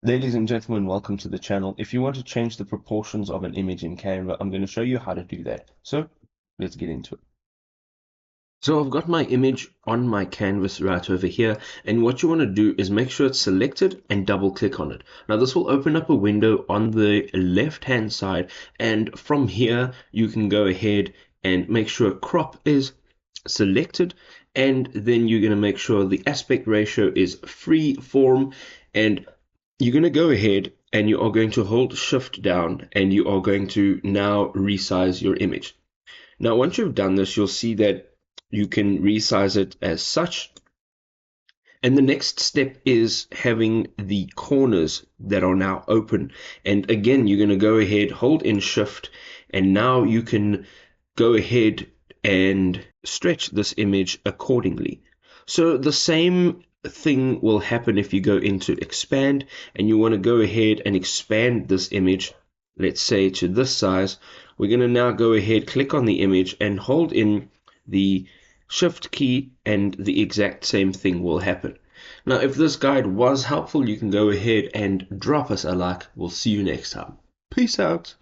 Ladies and gentlemen, welcome to the channel. If you want to change the proportions of an image in Canva, I'm going to show you how to do that. So let's get into it. So I've got my image on my canvas right over here, and what you want to do is make sure it's selected and double click on it. Now this will open up a window on the left hand side, and from here you can go ahead and make sure crop is selected, and then you're going to make sure the aspect ratio is free form, and you're going to go ahead and you are going to hold shift down, and you are going to now resize your image. Now once you've done this, you'll see that you can resize it as such. And the next step is having the corners that are now open. And again, you're going to go ahead, hold in shift, and now you can go ahead and stretch this image accordingly. So the same thing will happen if you go into expand and you want to go ahead and expand this image, let's say to this size. We're going to now go ahead, click on the image and hold in the shift key, and the exact same thing will happen. Now, if this guide was helpful, you can go ahead and drop us a like. We'll see you next time. Peace out.